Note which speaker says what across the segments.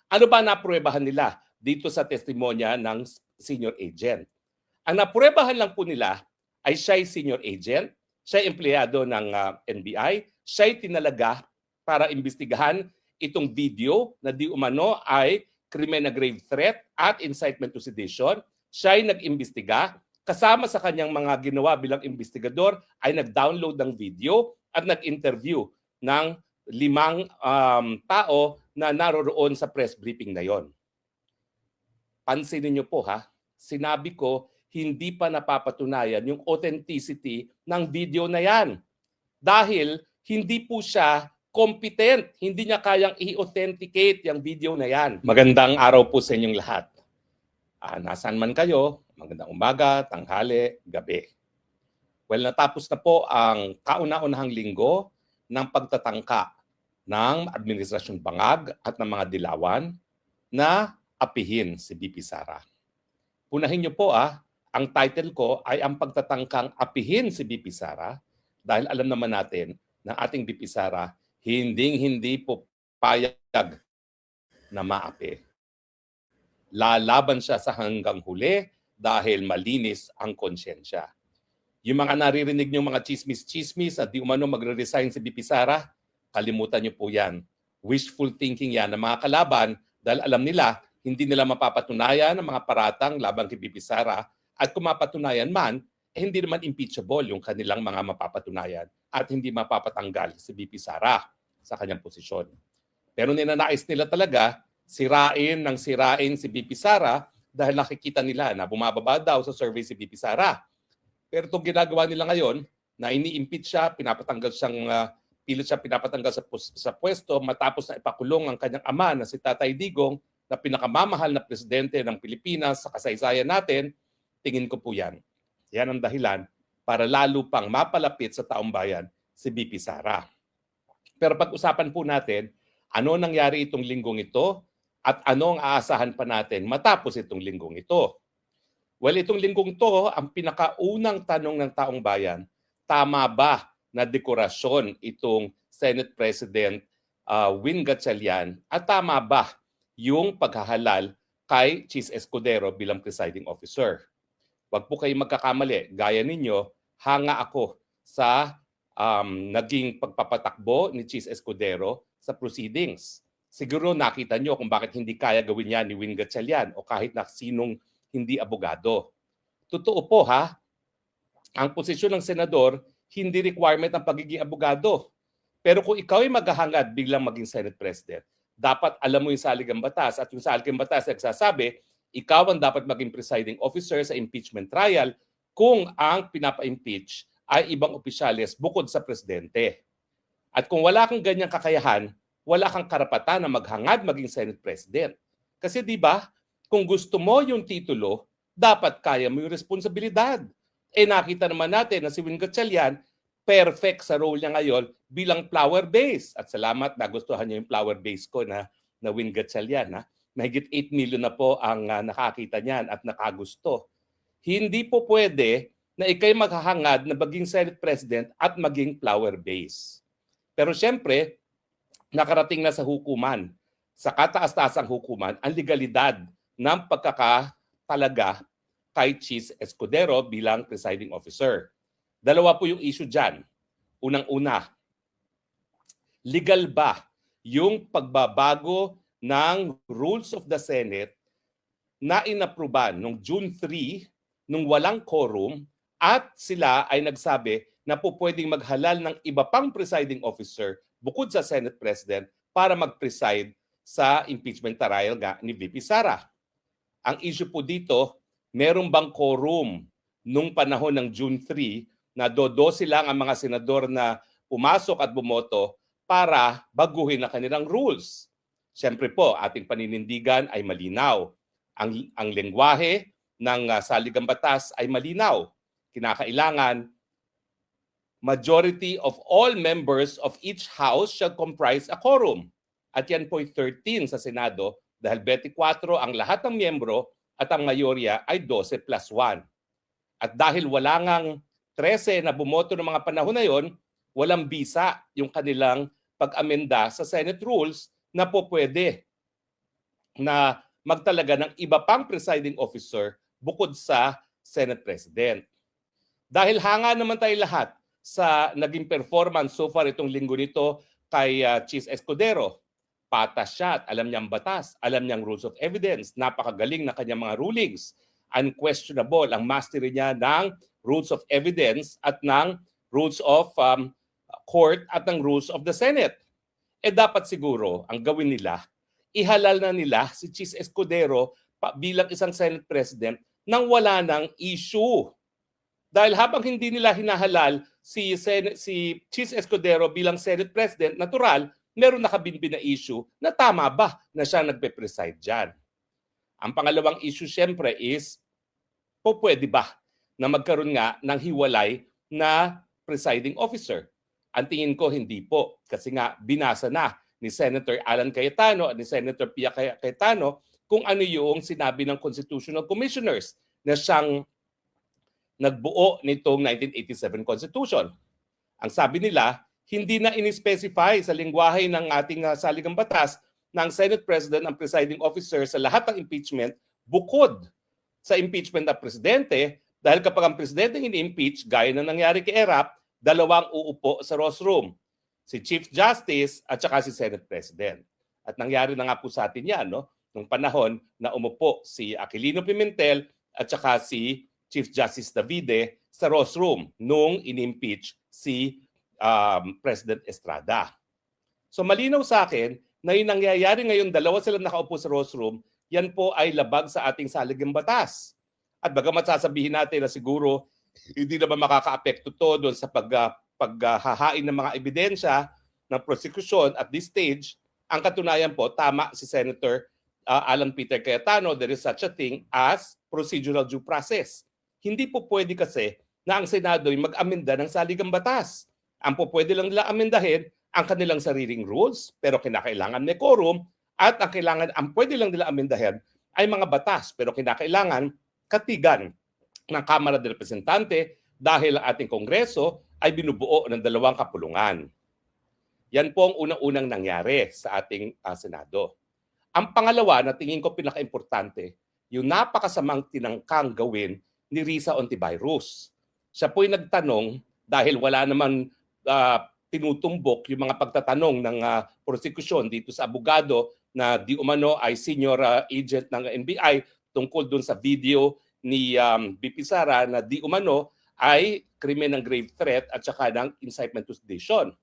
Speaker 1: Ano ba napruwebahan nila dito sa testimonya ng senior agent? Ang napruwebahan lang po nila ay siya'y senior agent, siya'y empleyado ng NBI, siya'y tinalaga para imbestigahan itong video na di umano ay krimen na grave threat at incitement to sedition. Siya'y nag-imbestiga. Kasama sa kanyang mga ginawa bilang investigador ay nag-download ng video at nag-interview ng 5 tao na naroroon sa press briefing na yon. Pansinin niyo po ha, sinabi ko hindi pa napapatunayan yung authenticity ng video na yan. Dahil hindi po siya competent, hindi niya kayang i-authenticate yung video na yan. Magandang araw po sa inyong lahat. Nasaan man kayo, magandang umaga, tanghali, gabi. Well, natapos na po ang kauna-unahang linggo ng pagtatangka ng Administrasyon Bangag at ng mga dilawan na apihin si BP Sara. Punahin niyo po ang title ko ay ang pagtatangkang apihin si BP Sara dahil alam naman natin na ating BP Sara hindi po payag na maapi. Lalaban siya sa hanggang huli dahil malinis ang konsyensya. Yung mga naririnig niyong mga chismis-chismis at di umano magre-resign si BP Sara, kalimutan niyo po yan. Wishful thinking yan ng mga kalaban dahil alam nila hindi nila mapapatunayan ang mga paratang laban kay BP Sara at kung mapatunayan man, hindi naman impeachable yung kanilang mga mapapatunayan at hindi mapapatanggal si BP Sara sa kanyang posisyon. Pero ninanais nila talaga sirain si BP Sara dahil nakikita nila na bumababa daw sa survey si BP Sara. Pero itong ginagawa nila ngayon na ini-impeach siya, pilit siya pinapatanggal sa pwesto matapos na ipakulong ang kanyang ama na si Tatay Digong na pinakamamahal na presidente ng Pilipinas sa kasaysayan natin, tingin ko po yan. Yan ang dahilan para lalo pang mapalapit sa taong bayan si BP Sara. Pero pag-usapan po natin, ano nangyari itong linggong ito at ano ang aasahan pa natin matapos itong linggong ito. Well, itong linggong ito, ang pinakaunang tanong ng taong bayan, tama ba na dekorasyon itong Senate President Win Gatchalian at tama ba yung paghahalal kay Chis Escudero bilang presiding officer? Huwag po kayo magkakamali. Gaya ninyo, hanga ako sa naging pagpapatakbo ni Chis Escudero sa proceedings. Siguro nakita nyo kung bakit hindi kaya gawin yan ni Win Gatchalian o kahit na sinong hindi abogado. Totoo po ang posisyon ng senador, hindi requirement ang pagiging abogado. Pero kung ikaw ay maghahangad biglang maging Senate President, dapat alam mo yung saligang batas at yung saligang batas ay nagsasabi, ikaw ang dapat maging presiding officer sa impeachment trial kung ang pinapa-impeach ay ibang opisyales bukod sa presidente. At kung wala kang ganyang kakayahan, wala kang karapatan na maghangad maging Senate President. Kasi di ba, kung gusto mo yung titulo, dapat kaya mo yung responsibilidad. Nakita naman natin na si Win Gatchalian, perfect sa role niya ngayon bilang flower base. At salamat, nagustuhan niyo yung flower base ko na Win Gatchalian. Mahigit 8 million na po ang nakakita niyan at nakagusto. Hindi po pwede na ikay maghahangad na maging Senate President at maging flower base. Pero siyempre, nakarating na sa hukuman, sa kataas-taasang hukuman, ang legalidad ng pagkakatalaga kay Chis Escudero bilang presiding officer. Dalawa po yung issue dyan. Unang-una, legal ba yung pagbabago ng rules of the Senate na inapruban noong June 3 nung walang quorum at sila ay nagsabi na po pwedeng maghalal ng iba pang presiding officer bukod sa Senate President para mag-preside sa impeachment trial ni VP Sara. Ang issue po dito, meron bang quorum nung panahon ng June 3 na 12 lang ang mga senador na pumasok at bumoto para baguhin ang kanilang rules? Siyempre po, ating paninindigan ay malinaw. Ang lengguwahe ng saligang batas ay malinaw. Kinakailangan, majority of all members of each house shall comprise a quorum. At yan po ay 13 sa Senado dahil 24 ang lahat ng miyembro at ang mayorya ay 12 plus 1. At dahil wala ngang 13 na bumoto ng mga panahon na yon, walang bisa yung kanilang pag-amenda sa Senate rules na po pwede na magtalaga ng iba pang presiding officer bukod sa Senate President. Dahil hanga naman tayo lahat sa naging performance so far itong linggo nito kay Chief Escudero. Patas siya at alam niyang batas, alam niyang rules of evidence, napakagaling na kanyang mga rulings. Unquestionable ang mastery niya ng rules of evidence at ng rules of court at ng rules of the Senate. Dapat siguro ang gawin nila, ihalal na nila si Chief Escudero bilang isang Senate President nang wala ng issue. Dahil habang hindi nila hinahalal si Chief Escudero bilang Senate President, natural, meron nakabinbin na issue na tama ba na siya nagpe-preside dyan. Ang pangalawang issue siyempre is, pwede ba na magkaroon nga ng hiwalay na presiding officer? Ang tingin ko hindi po kasi nga binasa na ni Senator Alan Cayetano at ni Senator Pia Cayetano kung ano yung sinabi ng Constitutional Commissioners na siyang nagbuo nitong 1987 Constitution. Ang sabi nila, hindi na in-specify sa lengguwahe ng ating saligang batas ng Senate President ang presiding officer sa lahat ng impeachment bukod sa impeachment ng presidente dahil kapag ang presidente ini-impeach, gaya na nangyari kay Erap, dalawang uupo sa Ross Room, si Chief Justice at saka si Senate President. At nangyari na nga po sa atin yan, no? Nung panahon na umupo si Aquilino Pimentel at saka si Chief Justice Davide sa Ross Room nung in-impeach si President Estrada. So malinaw sa akin na yung nangyayari ngayon, dalawa silang nakaupo sa Ross Room, yan po ay labag sa ating saligang batas. At bagamat sasabihin natin na siguro hindi naman makaka-apekto to doon sa paghahain ng mga ebidensya ng prosecution at this stage, ang katunayan po, tama si Senator Alan Peter Cayetano, there is such a thing as procedural due process. Hindi po pwede kasi na ang Senado ay mag-amenda ng saligang batas. Ang po pwede lang nila amendahin ang kanilang sariling rules, pero kinakailangan may quorum, at ang pwede lang nila amendahin ay mga batas, pero kinakailangan katigan ng Kamara de Representante dahil ang ating Kongreso ay binubuo ng dalawang kapulungan. Yan po ang unang-unang nangyari sa ating Senado. Ang pangalawa na tingin ko pinaka-importante, yung napakasamang tinangkang gawin ni Risa Hontiveros. Siya po'y nagtanong dahil wala naman tinutumbok yung mga pagtatanong ng prosecution dito sa abogado na di umano ay senior agent ng NBI tungkol dun sa video ni BP Sara na di umano ay krimen ng grave threat at saka ng incitement to sedition.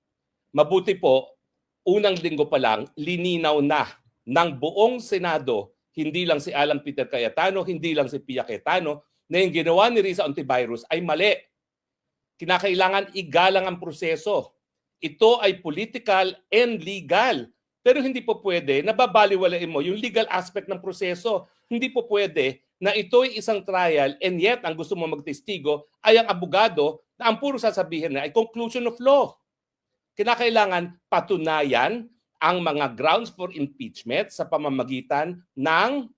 Speaker 1: Mabuti po, unang linggo pa lang, lininaw na ng buong Senado, hindi lang si Alan Peter Cayetano, hindi lang si Pia Cayetano, na yung ginawa ni Risa Hontiveros ay mali. Kinakailangan igalang ang proseso. Ito ay political and legal. Pero hindi po pwede na babaliwalain mo yung legal aspect ng proseso. Hindi po pwede na ito ay isang trial and yet ang gusto mo magtestigo ay ang abogado na ang puro sasabihin na ay conclusion of law. Kinakailangan patunayan ang mga grounds for impeachment sa pamamagitan ng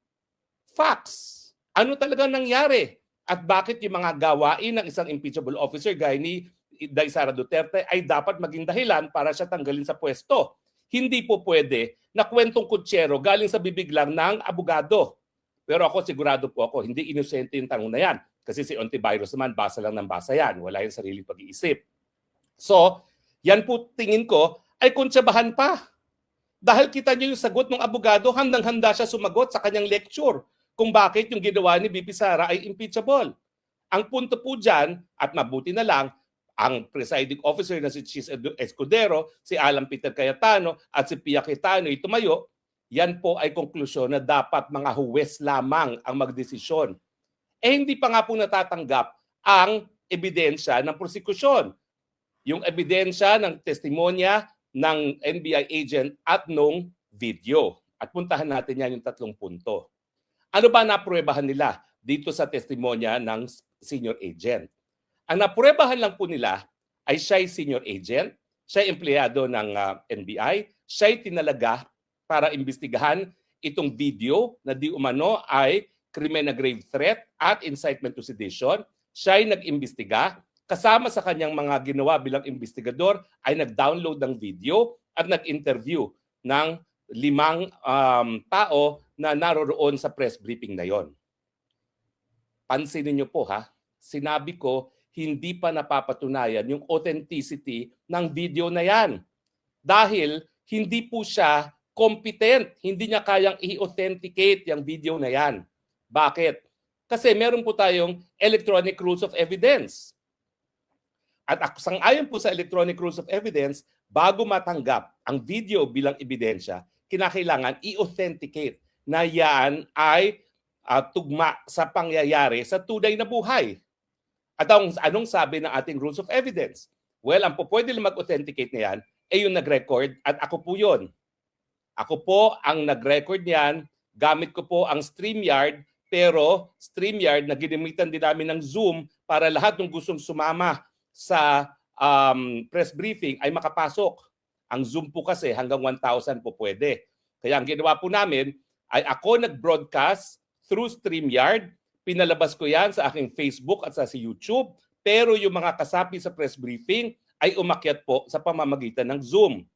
Speaker 1: facts. Ano talaga nangyari? At bakit yung mga gawain ng isang impeachable officer gaya ni Inday Sara Duterte ay dapat maging dahilan para siya tanggalin sa pwesto. Hindi po pwede na kwentong kutsero galing sa bibig lang ng abogado. Pero ako, sigurado po ako, hindi inosente yung tanong na yan. Kasi si Hontiveros naman, basa lang ng basa yan. Wala yung sariling pag-iisip. So, yan po tingin ko ay kuntsabahan pa. Dahil kita niyo yung sagot ng abogado, handang-handa siya sumagot sa kanyang lecture kung bakit yung ginawa ni BP Sara ay impeachable. Ang punto po dyan, at mabuti na lang, ang presiding officer na si Chief Escudero, si Alan Peter Cayetano at si Pia Cayetano ay tumayo, yan po ay konklusyon na dapat mga huwes lamang ang magdesisyon. Hindi pa nga po natatanggap ang ebidensya ng prosekusyon. Yung ebidensya ng testimonya ng NBI agent at nung video. At puntahan natin yan yung tatlong punto. Ano ba napruebahan nila dito sa testimonya ng senior agent? Ang napruebahan lang po nila ay siya'y senior agent, siya'y empleyado ng NBI, siya'y tinalaga para imbestigahan itong video na di umano ay krimen na grave threat at incitement to sedition. Siya'y nag-imbestiga. Kasama sa kanyang mga ginawa bilang investigador ay nag-download ng video at nag-interview ng tao na naroroon sa press briefing na yon. Pansinin niyo po ha, sinabi ko hindi pa napapatunayan yung authenticity ng video na yan. Dahil hindi po siya competent, hindi niya kayang i-authenticate yung video na yan. Bakit? Kasi meron po tayong electronic rules of evidence. At sang-ayon po sa electronic rules of evidence, bago matanggap ang video bilang ebidensya, kinakailangan i-authenticate na yan ay tugma sa pangyayari sa tunay na buhay. At anong sabi ng ating rules of evidence? Well, ang pwede lang mag-authenticate na yan ay yung nag-record at ako po yun. Ako po ang nag-record niyan, gamit ko po ang StreamYard, pero StreamYard na ginamitan din namin ng Zoom para lahat ng gustong sumama sa press briefing ay makapasok. Ang Zoom po kasi hanggang 1,000 po pwede. Kaya ang ginawa po namin ay ako nag-broadcast through StreamYard. Pinalabas ko yan sa aking Facebook at sa YouTube. Pero yung mga kasapi sa press briefing ay umakyat po sa pamamagitan ng Zoom.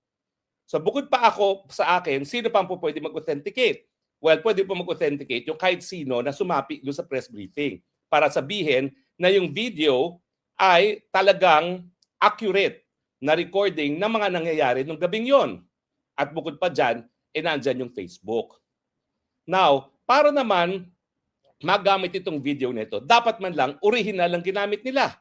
Speaker 1: So bukod pa ako sa akin, sino pa po pwede mag-authenticate? Well, pwede po mag-authenticate yung kahit sino na sumapi doon sa press briefing para sabihin na yung video ay talagang accurate na recording ng mga nangyayari nung gabing yon. At bukod pa dyan, nandyan yung Facebook. Now, para naman magamit itong video nito, dapat man lang original ang ginamit nila.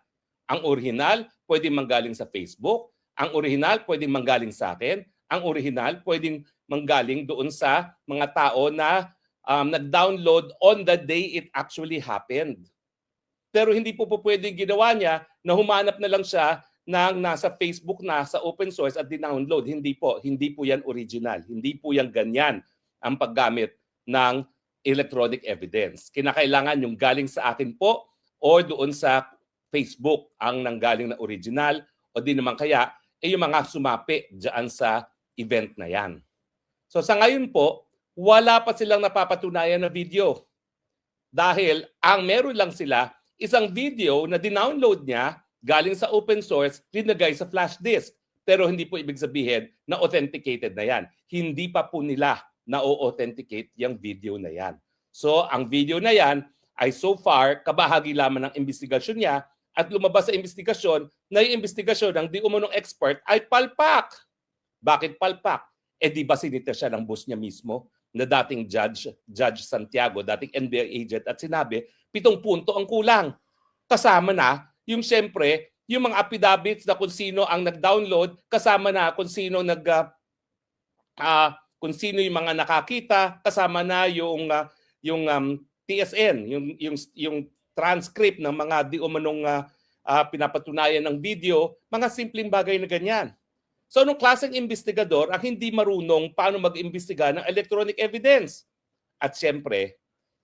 Speaker 1: Ang original pwedeng manggaling sa Facebook, ang original pwedeng manggaling sa akin, ang original pwedeng manggaling doon sa mga tao na nag-download on the day it actually happened. Pero hindi po pwedeng ginawa niya na humanap na lang siya ng nasa Facebook na sa open source at dinownload. Hindi po yan original. Hindi po yan ganyan ang paggamit ng electronic evidence. Kinakailangan yung galing sa akin po o doon sa Facebook ang nanggaling na original o di naman kaya yung mga sumapi dyan sa event na yan. So sa ngayon po, wala pa silang napapatunayan na video. Dahil ang meron lang sila isang video na dinownload niya galing sa open source, linagay sa flash disk. Pero hindi po ibig sabihin na authenticated na yan. Hindi pa po nila na-authenticate yung video na yan. So ang video na yan ay so far kabahagi lamang ng investigasyon niya at lumabas sa investigasyon na yung investigasyon ng di umunong expert ay palpak. Bakit palpak? Di ba sinita siya ng boss niya mismo na dating Judge Santiago, dating NBI agent at sinabi, 7 punto ang kulang. Kasama na yung siyempre, yung mga affidavits na kung sino ang nag-download, kasama na kung sino kung sino yung mga nakakita, kasama na yung TSN, yung transcript ng mga di umanong pinapatunayan ng video, mga simpleng bagay na ganyan. So nung klaseng investigador ang hindi marunong paano mag-imbestiga ng electronic evidence. At siyempre,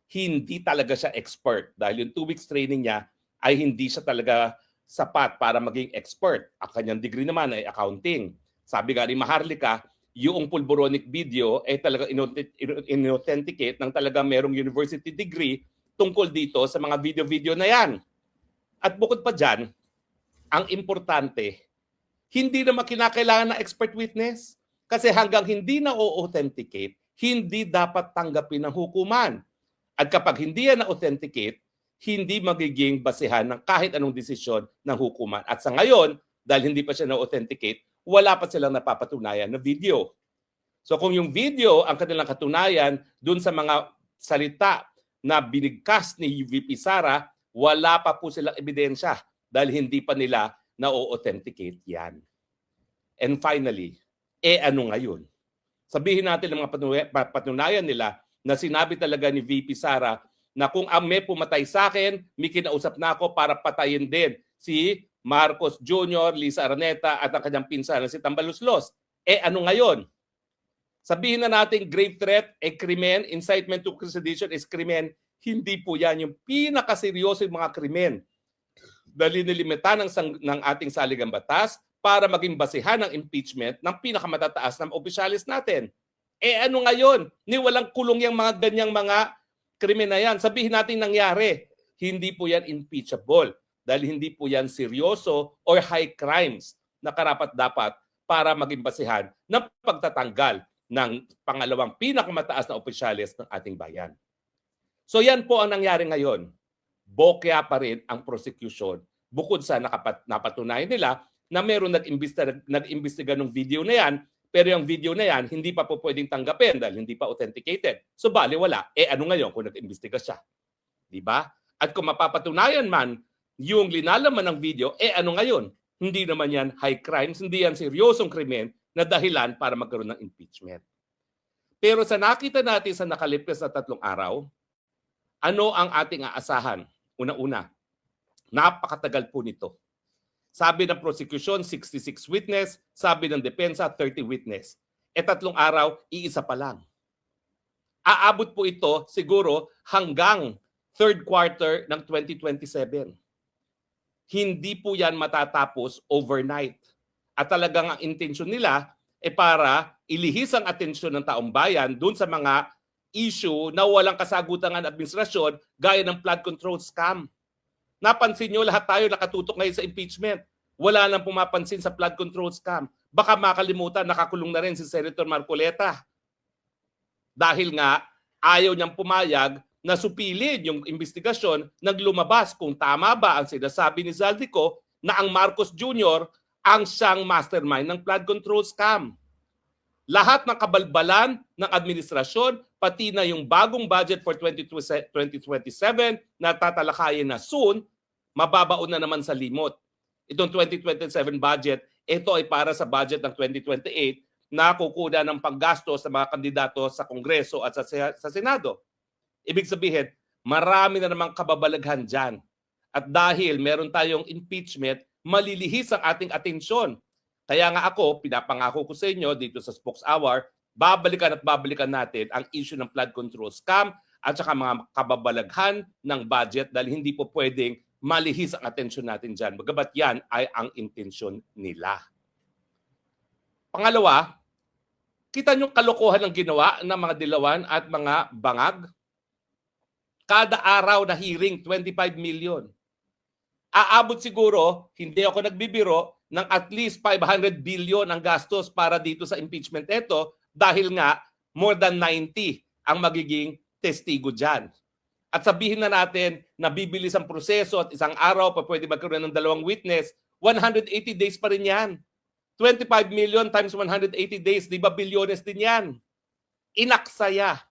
Speaker 1: hindi talaga siya expert dahil yung 2 weeks training niya ay hindi siya talaga sapat para maging expert. Ang kanyang degree naman ay accounting. Sabi nga ni Maharlika, yung pulboronic video ay talaga in-authenticate ng talaga merong university degree tungkol dito sa mga video-video na yan. At bukod pa dyan, ang importante, hindi naman kinakailangan ng expert witness. Kasi hanggang hindi na-authenticate, hindi dapat tanggapin ng hukuman. At kapag hindi yan na-authenticate, hindi magiging basehan ng kahit anong desisyon ng hukuman. At sa ngayon, dahil hindi pa siya na-authenticate, wala pa silang napapatunayan na video. So kung yung video ang kanilang katunayan dun sa mga salita na binigkas ni VP Sara, wala pa po silang ebidensya dahil hindi pa nila na-authenticate yan. And finally, ano ngayon? Sabihin natin ng mga patunayan nila na sinabi talaga ni VP Sara na kung may pumatay sa akin, may kinausap na ako para patayin din si Marcos Jr., Lisa Araneta at ang kanyang pinsan na si Tambaluslos. Ano ngayon? Sabihin na natin grave threat, krimen, incitement to sedition is krimen. Hindi po yan yung pinakaseryoso yung mga krimen. Dahil nilimita ng ating saligang batas para maging basihan ng impeachment ng pinakamatataas na opisyalis natin. Ano ngayon? Ni walang kulong yung mga ganyang mga krimen na yan. Sabihin natin nangyari. Hindi po yan impeachable dahil hindi po yan seryoso or high crimes na karapat-dapat para maging basihan ng pagtatanggal ng pangalawang pinakamataas na opisyales ng ating bayan. So yan po ang nangyari ngayon. Bokya pa rin ang prosecution bukod sa napatunayan nila na meron nag-imbestiga ng video na yan, pero yung video na yan hindi pa po pwedeng tanggapin dahil hindi pa authenticated. So bali wala. Ano ngayon kung nag-imbestiga siya? Di ba? At kung mapapatunayan man yung linalaman ng video, ano ngayon? Hindi naman yan high crimes, hindi yan seryosong krimen na dahilan para magkaroon ng impeachment. Pero sa nakita natin sa nakalipas na 3 araw, ano ang ating aasahan? Una-una, napakatagal po nito. Sabi ng prosecution, 66 witness. Sabi ng depensa, 30 witness. 3 araw, iisa pa lang. Aabot po ito siguro hanggang 3rd quarter ng 2027. Hindi po yan matatapos overnight. At talagang ang intensyon nila para ilihis ang atensyon ng taong bayan dun sa mga issue na walang kasagutan ng administrasyon gaya ng flood control scam. Napansin nyo, lahat tayo nakatutok ngayon sa impeachment. Wala nang pumapansin sa flood control scam. Baka makalimutan, nakakulong na rin si Senator Marcoleta. Dahil nga, ayaw niyang pumayag na supilin yung investigasyon, naglumabas kung tama ba ang sinasabi ni Zaldico na ang Marcos Jr. ang siyang mastermind ng flood control scam. Lahat ng kabalbalan ng administrasyon, pati na yung bagong budget for 2027 na tatalakayin na soon, mababaon na naman sa limot. Itong 2027 budget, ito ay para sa budget ng 2028 na kukuha ng panggastos sa mga kandidato sa Kongreso at sa Senado. Ibig sabihin, marami na namang kababalaghan dyan. At dahil meron tayong impeachment, malilihis ang ating atensyon. Kaya nga ako, pinapangako ko sa inyo dito sa Spokes Hour, babalikan at babalikan natin ang issue ng flood control scam at saka mga kababalaghan ng budget dahil hindi po pwedeng malihis ang atensyon natin dyan. Bagamat yan ay ang intensyon nila. Pangalawa, kita nyo kalokohan ng ginawa ng mga dilawan at mga bangag? Kada araw na hearing, 25 million. Aabot siguro, hindi ako nagbibiro, ng at least 500 billion ang gastos para dito sa impeachment ito dahil nga more than 90 ang magiging testigo dyan. At sabihin na natin na bibilis ang proseso at isang araw pa pwede magkaroon ng 2 witness, 180 days pa rin yan. 25 million times 180 days, di ba bilyones din yan? Inaksaya.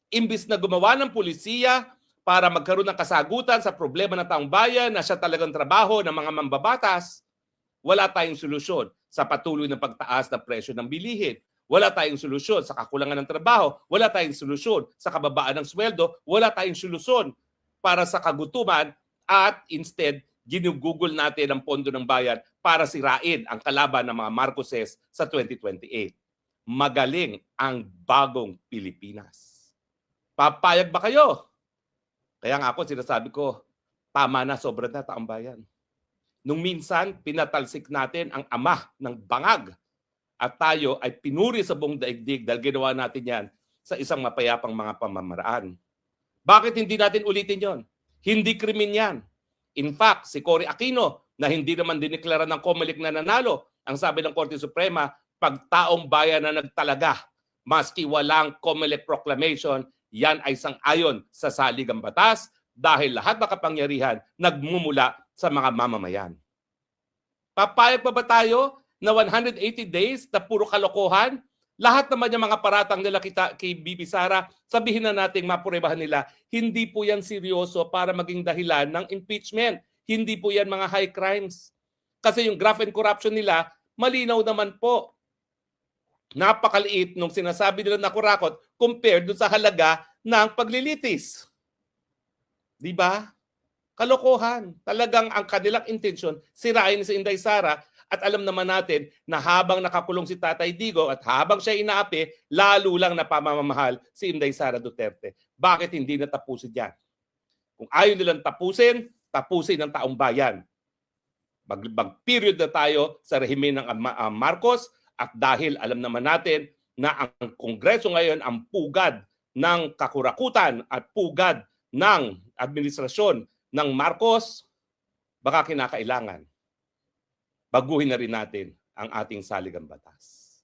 Speaker 1: Imbis na gumawa ng pulisiya para magkaroon ng kasagutan sa problema ng taong bayan na siya talagang trabaho ng mga mambabatas, wala tayong solusyon sa patuloy na pagtaas ng presyo ng bilihin. Wala tayong solusyon sa kakulangan ng trabaho. Wala tayong solusyon sa kababaan ng sweldo. Wala tayong solusyon para sa kagutuman at instead, ginugugol natin ang pondo ng bayan para sirain ang kalaban ng mga Marcoses sa 2028. Magaling ang bagong Pilipinas. Papayag ba kayo? Kaya nga ako, sinasabi ko, tama na, sobra na taong bayan. Nung minsan, pinatalsik natin ang ama ng bangag at tayo ay pinuri sa buong daigdig dahil ginawa natin yan sa isang mapayapang mga pamamaraan. Bakit hindi natin ulitin yon? Hindi krimen yan. In fact, si Cory Aquino na hindi naman diniklara ng COMELEC na nanalo, ang sabi ng Korte Suprema, pag taong bayan na nagtalaga, maski walang COMELEC proclamation, yan ay sang-ayon sa saligang batas dahil lahat ng kapangyarihan nagmumula sa mga mamamayan. Papayag pa ba tayo na 180 days na puro kalokohan? Lahat naman yung mga paratang nila kay Bibi Sara, sabihin na natin, mapurebahan nila, hindi po yan seryoso para maging dahilan ng impeachment. Hindi po yan mga high crimes. Kasi yung graft and corruption nila, malinaw naman po. Napakaliit nung sinasabi nila na kurakot compared doon sa halaga ng paglilitis. Di ba? Kalokohan. Talagang ang kanilang intensyon, sirain si Inday Sara. At alam naman natin na habang nakakulong si Tatay Digo at habang siya inaapi, lalo lang napamamahal si Inday Sara Duterte. Bakit hindi natapusin yan? Kung ayaw nilang tapusin, tapusin ng taong bayan. Mag-period na tayo sa rehimen ng Marcos at dahil alam naman natin na ang Kongreso ngayon ang pugad ng kakurakutan at pugad ng administrasyon ng Marcos, baka kinakailangan baguhin na rin natin ang ating saligang batas.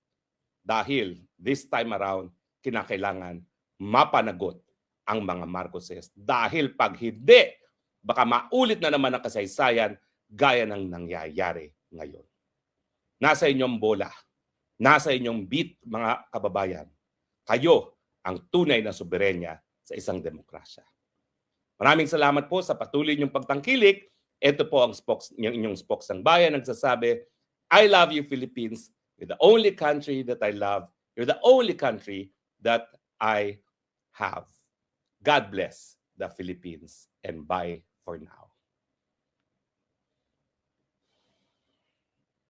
Speaker 1: dahil this time around, kinakailangan mapanagot ang mga Marcoses. Dahil pag hindi, baka maulit na naman ang kasaysayan gaya ng nangyayari ngayon. Nasa inyong bola, nasa inyong beat, mga kababayan. Kayo ang tunay na soberenya sa isang demokrasya. Maraming salamat po sa patuloy niyong pagtangkilik. Ito po ang inyong spokesang bayan nagsasabi, I love you, Philippines. You're the only country that I love. You're the only country that I have. God bless the Philippines and bye for now.